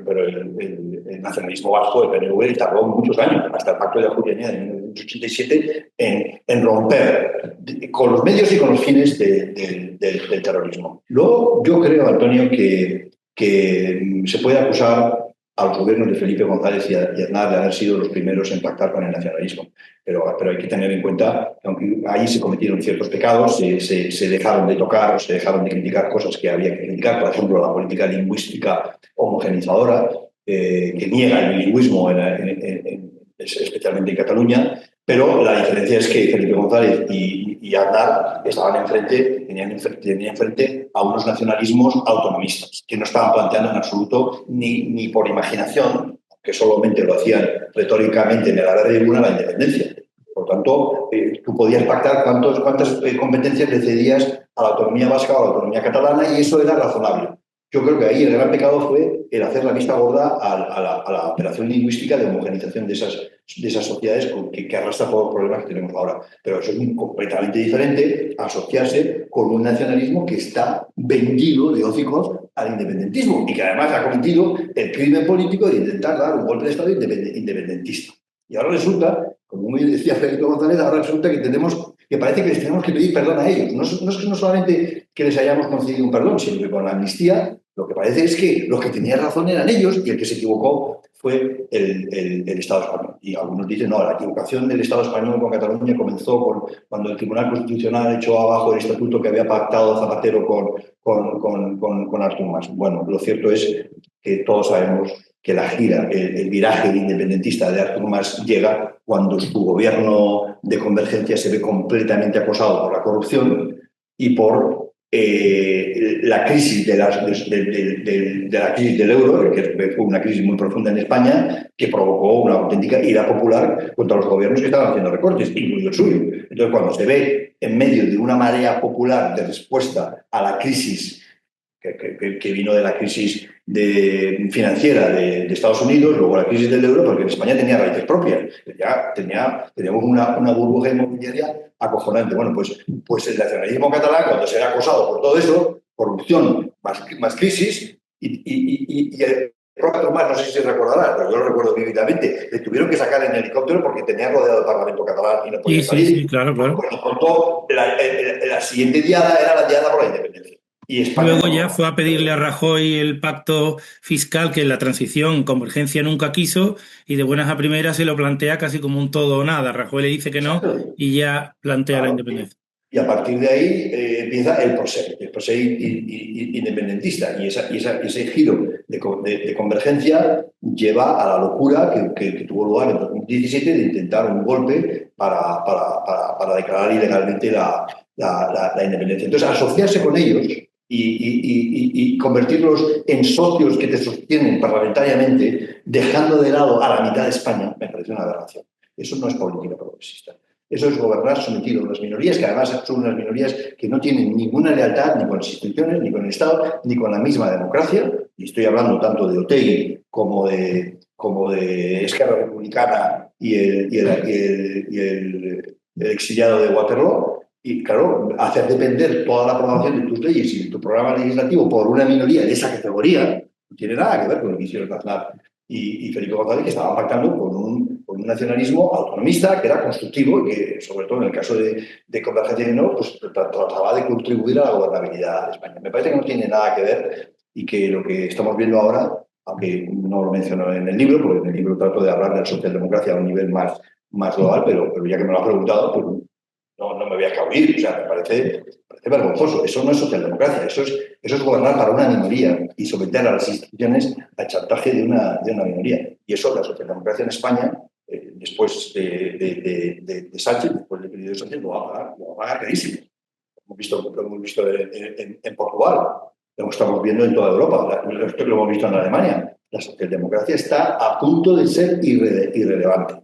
pero el nacionalismo vasco, el PNV, tardó muchos años, hasta el Pacto de Ajuria en 1987, en romper con los medios y con los fines del terrorismo. Luego, yo creo, Antonio, que se puede acusar a los gobiernos de Felipe González y Aznar de haber sido los primeros en pactar con el nacionalismo. Pero hay que tener en cuenta que aunque ahí se cometieron ciertos pecados, se dejaron de tocar, se dejaron de criticar cosas que había que criticar, por ejemplo, la política lingüística homogenizadora, que niega el bilingüismo, especialmente en Cataluña. Pero la diferencia es que Felipe González y Aznar tenían enfrente a unos nacionalismos autonomistas, que no estaban planteando en absoluto, ni por imaginación, que solamente lo hacían retóricamente en el Guerra de Luna, la independencia. Por tanto, tú podías pactar cuántas competencias le cedías a la autonomía vasca o a la autonomía catalana, y eso era razonable. Yo creo que ahí el gran pecado fue el hacer la vista gorda a la operación lingüística de homogenización de esas sociedades que arrastra todos los problemas que tenemos ahora. Pero eso es completamente diferente a asociarse con un nacionalismo que está vendido de hocicos al independentismo y que además ha cometido el crimen político de intentar dar un golpe de Estado independentista. Y ahora resulta, como muy decía Federico González, ahora resulta que parece que les tenemos que pedir perdón a ellos. No es que no solamente que les hayamos concedido un perdón, sino que con la amnistía lo que parece es que los que tenían razón eran ellos y el que se equivocó fue el Estado español. Y algunos dicen, no, la equivocación del Estado español con Cataluña comenzó cuando el Tribunal Constitucional echó abajo el estatuto que había pactado Zapatero con Artur Mas. Bueno, lo cierto es que todos sabemos que la gira, el viraje independentista de Artur Mas llega cuando su gobierno de convergencia se ve completamente acosado por la corrupción y por la crisis de la crisis del euro, que fue una crisis muy profunda en España, que provocó una auténtica ira popular contra los gobiernos que estaban haciendo recortes, incluido el suyo. Entonces, cuando se ve en medio de una marea popular de respuesta a la crisis que vino de la crisis financiera de Estados Unidos, luego la crisis del euro, porque en España tenía raíces propias. Teníamos una burbuja inmobiliaria acojonante. Bueno, pues el nacionalismo catalán, cuando se era acosado por todo eso, corrupción, más crisis, y el propio Tomás, no sé si se recordará, pero yo lo recuerdo vividamente, le tuvieron que sacar en helicóptero porque tenía rodeado el Parlamento catalán y no podía salir. Sí, claro. Pues, pronto, la siguiente diada era la diada por la independencia. Y España Luego ya fue a pedirle a Rajoy el pacto fiscal que en la transición Convergencia nunca quiso y de buenas a primeras se lo plantea casi como un todo o nada. Rajoy le dice que no y ya plantea la independencia. Y a partir de ahí empieza el proceso independentista. Y ese giro de convergencia lleva a la locura que tuvo lugar en 2017 de intentar un golpe para declarar ilegalmente la independencia. Entonces, asociarse con ellos y convertirlos en socios que te sostienen parlamentariamente, dejando de lado a la mitad de España, me parece una aberración. Eso no es política progresista. Eso es gobernar sometido a unas minorías, que además son unas minorías que no tienen ninguna lealtad ni con las instituciones, ni con el Estado, ni con la misma democracia. Y estoy hablando tanto de Otegi como de Esquerra Republicana y el exiliado de Waterloo. Y claro, hacer depender toda la aprobación de tus leyes y de tu programa legislativo por una minoría de esa categoría no tiene nada que ver con lo que hicieron Aznar y Federico González, que estaban pactando con un nacionalismo autonomista que era constructivo y que, sobre todo en el caso de Convergencia y No, pues trataba de contribuir a la gobernabilidad de España. Me parece que no tiene nada que ver y que lo que estamos viendo ahora, aunque no lo menciono en el libro, porque en el libro trato de hablar de la socialdemocracia a un nivel más global, pero ya que me lo has preguntado, pues no me voy a escabulir. O sea, me parece vergonzoso. Eso no es socialdemocracia, eso es gobernar para una minoría y someter a las instituciones al chantaje de una minoría. Y eso, la socialdemocracia en España, después de Sánchez, después del periodo de Sánchez, lo va a pagar carísimo. Lo hemos visto en Portugal, lo estamos viendo en toda Europa, lo hemos visto en Alemania. La socialdemocracia está a punto de ser irrelevante.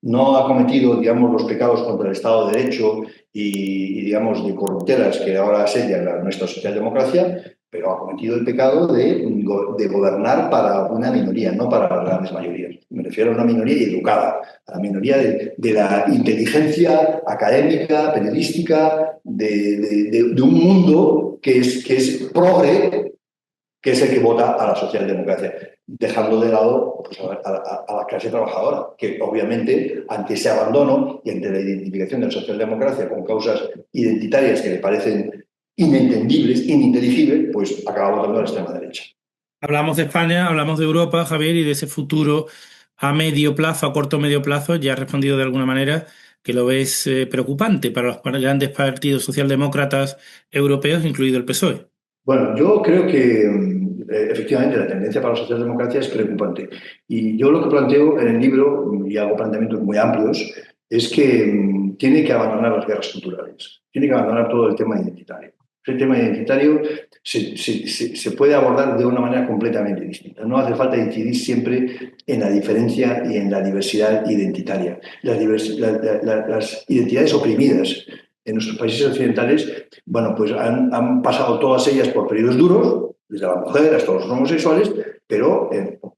No ha cometido, digamos, los pecados contra el Estado de Derecho y digamos, de corruptelas que ahora asedian nuestra socialdemocracia, pero ha cometido el pecado de gobernar para una minoría, no para las grandes mayorías. Me refiero a una minoría educada, a la minoría de la inteligencia académica, periodística, de un mundo que es progre, que es el que vota a la socialdemocracia, dejando de lado pues, a la clase trabajadora, que obviamente ante ese abandono y ante la identificación de la socialdemocracia con causas identitarias que le parecen inentendibles, ininteligibles, pues acaba votando a la extrema derecha. Hablamos de España, hablamos de Europa, Javier, y de ese futuro a medio plazo, a corto o medio plazo. Ya has respondido de alguna manera que lo ves preocupante para los grandes partidos socialdemócratas europeos, incluido el PSOE. Bueno, yo creo que efectivamente la tendencia para la socialdemocracia es preocupante. Y yo lo que planteo en el libro, y hago planteamientos muy amplios, es que tiene que abandonar las guerras culturales, tiene que abandonar todo el tema identitario. El tema identitario se puede abordar de una manera completamente distinta. No hace falta incidir siempre en la diferencia y en la diversidad identitaria. Las identidades oprimidas en nuestros países occidentales, bueno, pues han pasado todas ellas por periodos duros, desde la mujer hasta los homosexuales, pero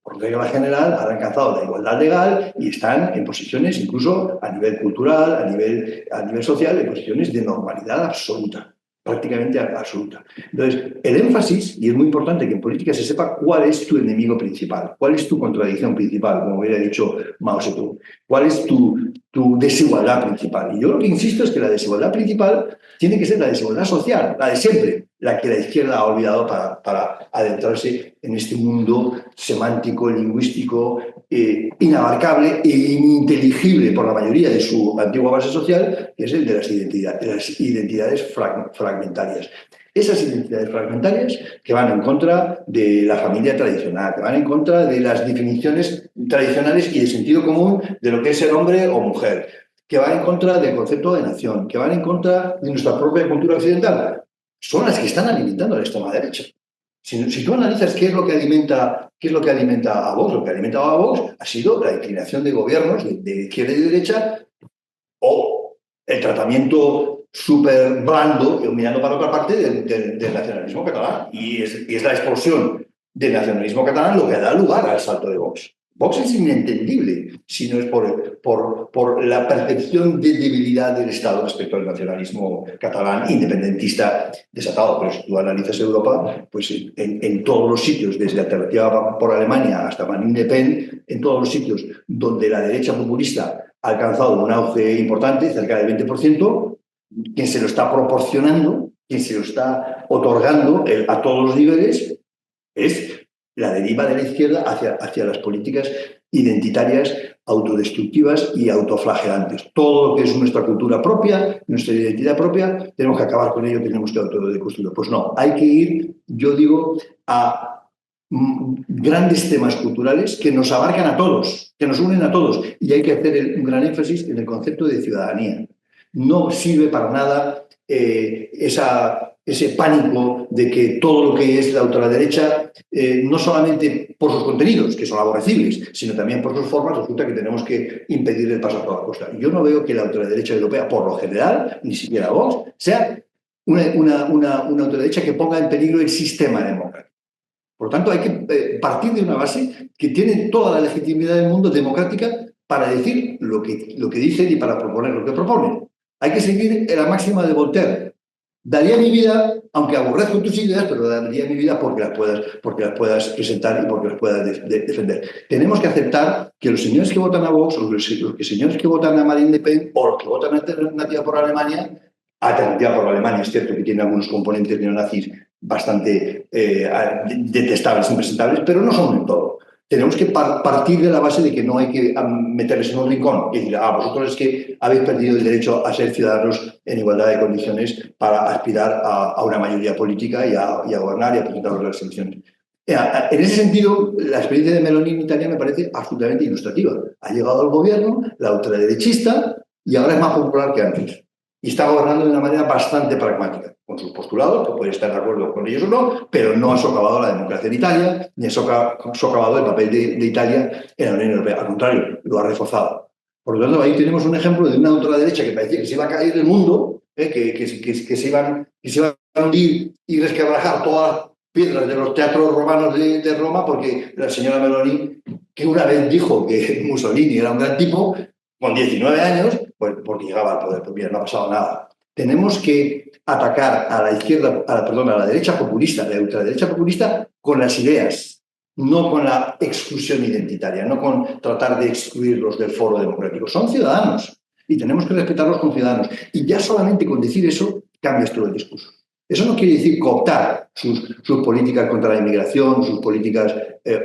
por regla general han alcanzado la igualdad legal y están en posiciones, incluso a nivel cultural, a nivel social, en posiciones de normalidad absoluta, prácticamente absoluta. Entonces, el énfasis, y es muy importante que en política se sepa cuál es tu enemigo principal, cuál es tu contradicción principal, como hubiera dicho Mao Zedong, cuál es tu desigualdad principal. Y yo lo que insisto es que la desigualdad principal tiene que ser la desigualdad social, la de siempre, la que la izquierda ha olvidado para adentrarse en este mundo semántico, lingüístico, inabarcable e ininteligible por la mayoría de su antigua base social, que es el de las identidades fragmentarias. Esas identidades fragmentarias que van en contra de la familia tradicional, que van en contra de las definiciones tradicionales y de sentido común de lo que es ser hombre o mujer, que van en contra del concepto de nación, que van en contra de nuestra propia cultura occidental, son las que están alimentando a la extrema derecha. Si tú analizas qué es lo que alimenta a Vox, lo que ha alimentado a Vox ha sido la inclinación de gobiernos de izquierda y de derecha o el tratamiento súper blando, mirando para otra parte, del nacionalismo catalán. Y es la explosión del nacionalismo catalán lo que da lugar al salto de Vox. Vox es inentendible si no es por la percepción de debilidad del Estado respecto al nacionalismo catalán independentista desatado. Pero si tú analizas Europa, pues en todos los sitios, desde Alternativa por Alemania hasta Marine Le Pen, en todos los sitios donde la derecha populista ha alcanzado un auge importante, cerca del 20%, quien se lo está proporcionando, quien se lo está otorgando a todos los niveles, es la deriva de la izquierda hacia las políticas identitarias, autodestructivas y autoflagelantes. Todo lo que es nuestra cultura propia, nuestra identidad propia, tenemos que acabar con ello, tenemos que autodeconstruirlo. Pues no, hay que ir, yo digo, a grandes temas culturales que nos abarcan a todos, que nos unen a todos, y hay que hacer un gran énfasis en el concepto de ciudadanía. No sirve para nada ese pánico de que todo lo que es la ultraderecha, no solamente por sus contenidos, que son aborrecibles, sino también por sus formas, resulta que tenemos que impedir el paso a toda costa. Yo no veo que la ultraderecha europea, por lo general, ni siquiera Vox, sea una ultraderecha que ponga en peligro el sistema democrático. Por lo tanto, hay que partir de una base que tiene toda la legitimidad del mundo democrática para decir lo que dicen y para proponer lo que proponen. Hay que seguir la máxima de Voltaire. Daría mi vida, aunque aborrezco tus ideas, pero daría mi vida porque las puedas presentar y porque las puedas defender. Tenemos que aceptar que los señores que votan a Vox, o los señores que votan a Marine Le Pen, o los que votan a Alternativa por Alemania es cierto que tiene algunos componentes neonazis bastante detestables, impresentables, pero no son en todo. Tenemos que partir de la base de que no hay que meterles en un rincón y decir, vosotros es que habéis perdido el derecho a ser ciudadanos en igualdad de condiciones para aspirar a una mayoría política y a gobernar y a presentar las elecciones. En ese sentido, la experiencia de Meloni en Italia me parece absolutamente ilustrativa. Ha llegado al gobierno, la ultraderechista, y ahora es más popular que antes. Y está gobernando de una manera bastante pragmática, con sus postulados, que puede estar de acuerdo con ellos o no, pero no ha socavado la democracia en Italia, ni ha socavado el papel de Italia en la Unión Europea. Al contrario, lo ha reforzado. Por lo tanto, ahí tenemos un ejemplo de una ultraderecha que parecía que se iba a caer del mundo, que se iban a hundir y resquebrajar todas las piedras de los teatros romanos de Roma, porque la señora Meloni, que una vez dijo que Mussolini era un gran tipo, con 19 años, pues porque llegaba al poder, pues mira, no ha pasado nada. Tenemos que atacar a la izquierda, a la derecha populista, la ultraderecha populista, con las ideas, no con la exclusión identitaria, no con tratar de excluirlos del foro democrático. Son ciudadanos y tenemos que respetarlos como ciudadanos. Y ya solamente con decir eso, cambias todo el discurso. Eso no quiere decir cooptar sus políticas contra la inmigración, sus políticas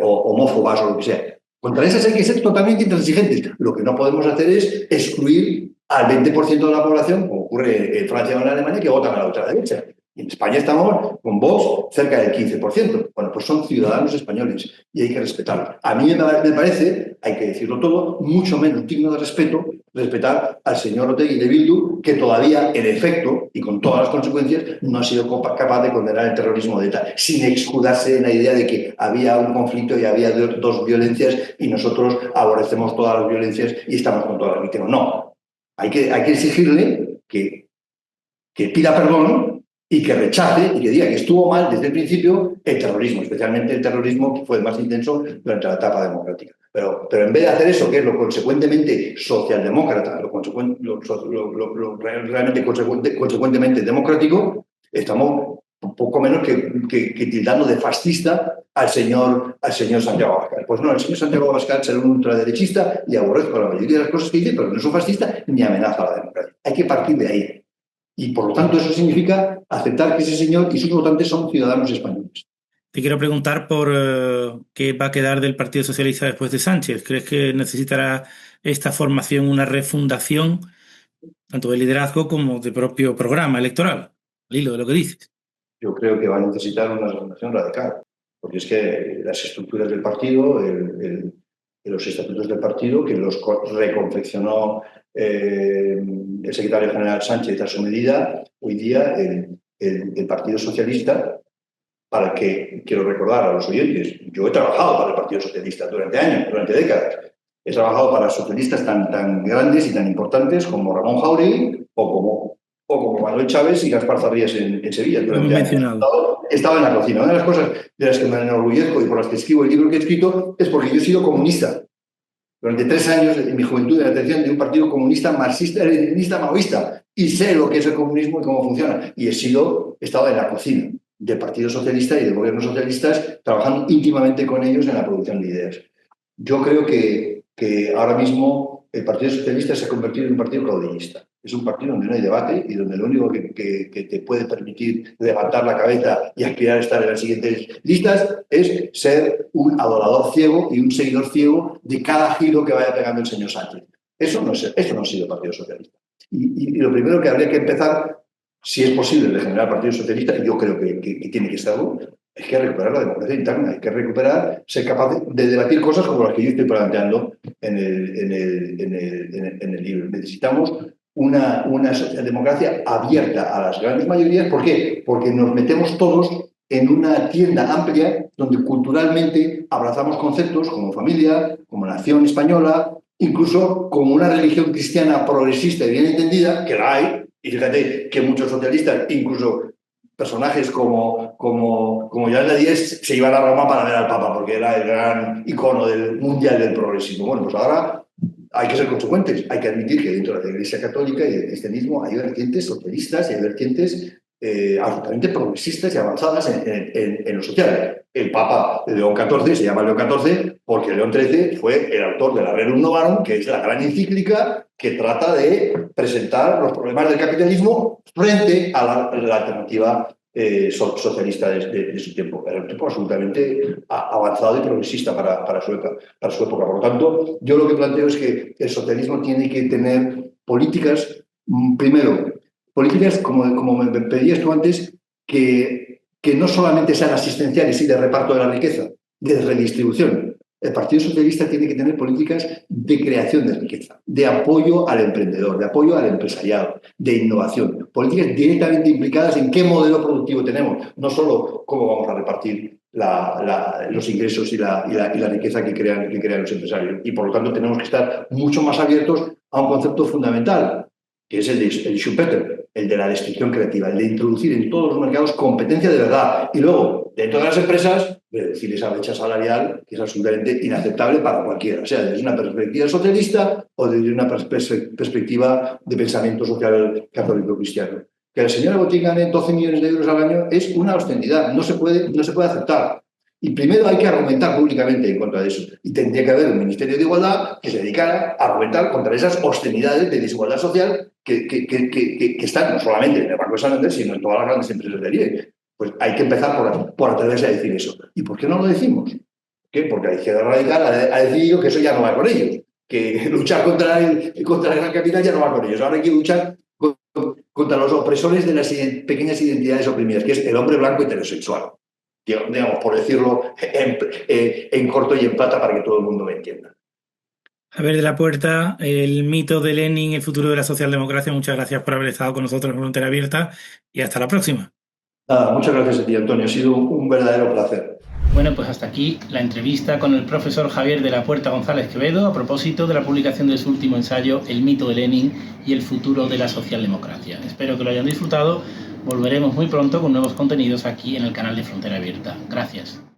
homófobas o lo que sea. Contra esas hay que ser totalmente intransigentes. Lo que no podemos hacer es excluir al 20% de la población, como ocurre en Francia o en Alemania, que votan a la ultraderecha. Y en España estamos con Vox cerca del 15%. Bueno, pues son ciudadanos españoles y hay que respetarlos. A mí me parece, hay que decirlo todo, mucho menos digno de respeto respetar al señor Otegi de Bildu, que todavía, en efecto, y con todas las consecuencias, no ha sido capaz de condenar el terrorismo de ETA, sin escudarse en la idea de que había un conflicto y había dos violencias y nosotros aborrecemos todas las violencias y estamos con todas las víctimas. No, hay que exigirle que que pida perdón y que rechace y que diga que estuvo mal desde el principio el terrorismo, especialmente el terrorismo que fue el más intenso durante la etapa democrática. Pero en vez de hacer eso, que es lo consecuentemente socialdemócrata, realmente consecuentemente democrático, estamos un poco menos que tildando de fascista al señor Santiago Abascal. Pues no, el señor Santiago Abascal será un ultraderechista y aborrezco la mayoría de las cosas que dice, pero no es un fascista ni amenaza a la democracia. Hay que partir de ahí. Y por lo tanto eso significa aceptar que ese señor y sus votantes son ciudadanos españoles. Te quiero preguntar por qué va a quedar del Partido Socialista después de Sánchez. ¿Crees que necesitará esta formación una refundación, tanto de liderazgo como de propio programa electoral? Al hilo de lo que dices. Yo creo que va a necesitar una refundación radical, porque es que las estructuras del partido, los estatutos del partido, que los reconfeccionó el secretario general Sánchez a su medida, hoy día el Partido Socialista, para el que quiero recordar a los oyentes, yo he trabajado para el Partido Socialista durante años, durante décadas. He trabajado para socialistas tan grandes y tan importantes como Ramón Jáuregui o como Manuel Chávez y Gaspar Zarrías en Sevilla. Durante años. Estaba en la cocina. Una de las cosas de las que me enorgullezco y por las que escribo el libro que he escrito es porque yo he sido comunista. Durante 3 años en mi juventud en la atención de un partido comunista, marxista, leninista, maoísta. Y sé lo que es el comunismo y cómo funciona. Y he estado en la cocina del Partido Socialista y de gobiernos socialistas, trabajando íntimamente con ellos en la producción de ideas. Yo creo que ahora mismo el Partido Socialista se ha convertido en un partido caudillista. Es un partido donde no hay debate y donde lo único que te puede permitir levantar la cabeza y aspirar a estar en las siguientes listas es ser un adorador ciego y un seguidor ciego de cada giro que vaya pegando el señor Sánchez. Eso no ha sido el Partido Socialista. Y lo primero que habría que empezar, si es posible regenerar el Partido Socialista, y yo creo que tiene que estarlo, es que recuperar la democracia interna, hay que recuperar, ser capaz de debatir cosas como las que yo estoy planteando en el libro. Necesitamos una socialdemocracia abierta a las grandes mayorías. ¿Por qué? Porque nos metemos todos en una tienda amplia donde culturalmente abrazamos conceptos como familia, como nación española, incluso como una religión cristiana progresista y bien entendida, que la hay. Y fíjate que muchos socialistas, incluso personajes como Yolanda Díez, se iban a Roma para ver al Papa, porque era el gran icono del mundial del progresismo. Bueno, pues ahora hay que ser consecuentes. Hay que admitir que dentro de la Iglesia Católica y del cristianismo hay vertientes socialistas y hay vertientes absolutamente progresistas y avanzadas en lo social. El Papa León XIV se llama León XIV porque León XIII fue el autor de la Rerum Novarum, que es la gran encíclica que trata de presentar los problemas del capitalismo frente a la alternativa socialista de su tiempo. Era un tipo absolutamente avanzado y progresista para su época. Por lo tanto, yo lo que planteo es que el socialismo tiene que tener políticas, primero, políticas, como me pedías tú antes, que no solamente sean asistenciales y de reparto de la riqueza, de redistribución. El Partido Socialista tiene que tener políticas de creación de riqueza, de apoyo al emprendedor, de apoyo al empresariado, de innovación. Políticas directamente implicadas en qué modelo productivo tenemos, no solo cómo vamos a repartir los ingresos y la riqueza que crean los empresarios. Y por lo tanto tenemos que estar mucho más abiertos a un concepto fundamental, que es el Schumpeter, el de la destrucción creativa, el de introducir en todos los mercados competencia de verdad. Y luego, dentro de las empresas, reducir esa brecha salarial que es absolutamente inaceptable para cualquiera, sea desde una perspectiva socialista o desde una perspectiva de pensamiento social católico cristiano. Que la señora Botín gane 12 millones de euros al año es una obscenidad, no se puede aceptar. Y primero hay que argumentar públicamente en contra de eso. Y tendría que haber un Ministerio de Igualdad que se dedicara a argumentar contra esas obscenidades de desigualdad social que están no solamente en el Banco de Santander, sino en todas las grandes empresas del IBEX. Pues hay que empezar por atreverse a decir eso. ¿Y por qué no lo decimos? ¿Qué? Porque la izquierda radical ha decidido que eso ya no va con ellos, que luchar contra el gran capital ya no va con ellos. Ahora hay que luchar contra los opresores de las pequeñas identidades oprimidas, que es el hombre blanco heterosexual. Digamos, por decirlo en corto y en plata para que todo el mundo me entienda. Javier de la Puerta, el mito de Lenin, el futuro de la socialdemocracia. Muchas gracias por haber estado con nosotros en Frontera Abierta y hasta la próxima. Nada, muchas gracias a ti, Antonio. Ha sido un verdadero placer. Bueno, pues hasta aquí la entrevista con el profesor Javier de la Puerta González Quevedo a propósito de la publicación de su último ensayo, El mito de Lenin y el futuro de la socialdemocracia. Espero que lo hayan disfrutado. Volveremos muy pronto con nuevos contenidos aquí en el canal de Frontera Abierta. Gracias.